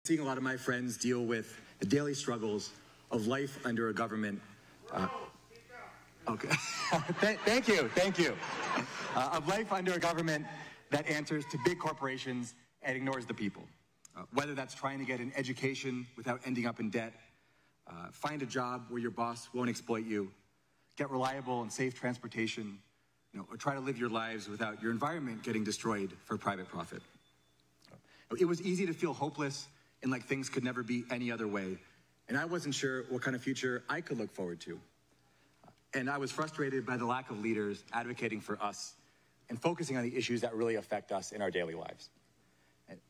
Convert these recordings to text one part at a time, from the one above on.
seeing a lot of my friends deal with the daily struggles of life under a government. Okay. Thank you. Of life under a government that answers to big corporations and ignores the people. Whether that's trying to get an education without ending up in debt, find a job where your boss won't exploit you, get reliable and safe transportation, or try to live your lives without your environment getting destroyed for private profit. It was easy to feel hopeless and like things could never be any other way. And I wasn't sure what kind of future I could look forward to. And I was frustrated by the lack of leaders advocating for us and focusing on the issues that really affect us in our daily lives.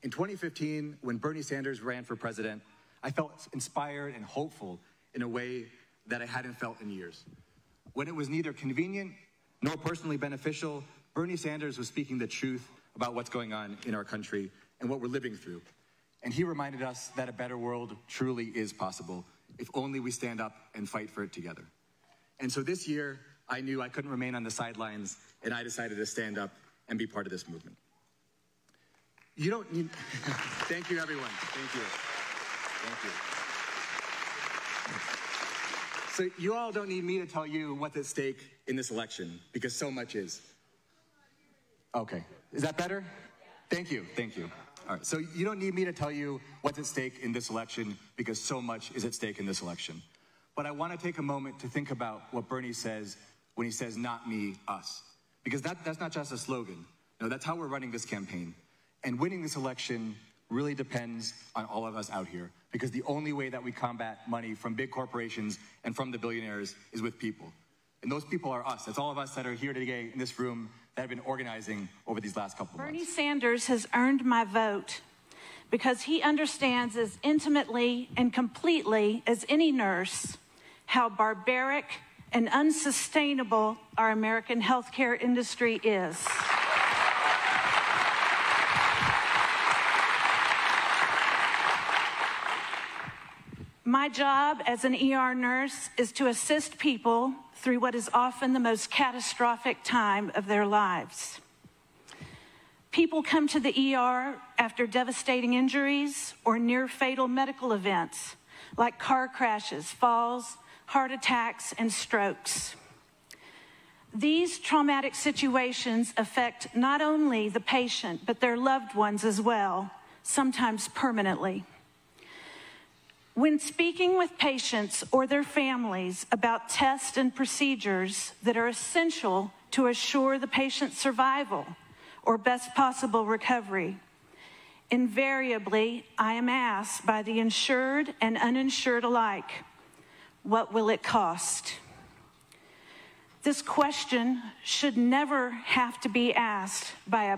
In 2015, when Bernie Sanders ran for president, I felt inspired and hopeful in a way that I hadn't felt in years. When it was neither convenient nor personally beneficial, Bernie Sanders was speaking the truth about what's going on in our country and what we're living through. And he reminded us that a better world truly is possible if only we stand up and fight for it together. And so this year, I knew I couldn't remain on the sidelines, and I decided to stand up and be part of this movement. You don't need... Thank you, everyone. Thank you. So you all don't need me to tell you what's at stake in this election, because so much is. Okay. Is that better? Thank you. All right. So you don't need me to tell you what's at stake in this election, because so much is at stake in this election. But I want to take a moment to think about what Bernie says when he says, not me, us. Because that's not just a slogan. No, that's how we're running this campaign. And winning this election really depends on all of us out here, because the only way that we combat money from big corporations and from the billionaires is with people. And those people are us. That's all of us that are here today in this room that have been organizing over these last couple of months. Bernie Sanders has earned my vote because he understands as intimately and completely as any nurse how barbaric and unsustainable our American healthcare industry is. My job as an ER nurse is to assist people through what is often the most catastrophic time of their lives. People come to the ER after devastating injuries or near-fatal medical events like car crashes, falls, heart attacks, and strokes. These traumatic situations affect not only the patient, but their loved ones as well, sometimes permanently. When speaking with patients or their families about tests and procedures that are essential to assure the patient's survival or best possible recovery, invariably I am asked by the insured and uninsured alike, what will it cost? This question should never have to be asked by a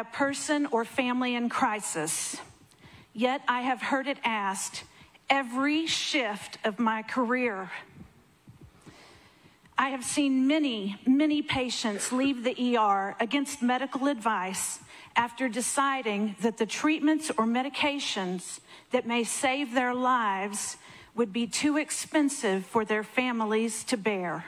person or family in crisis. Yet I have heard it asked every shift of my career. I have seen many patients leave the ER against medical advice after deciding that the treatments or medications that may save their lives would be too expensive for their families to bear.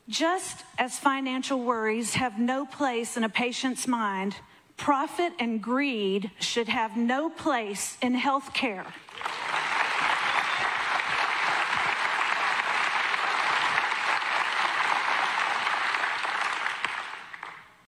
Just as financial worries have no place in a patient's mind, profit and greed should have no place in health care.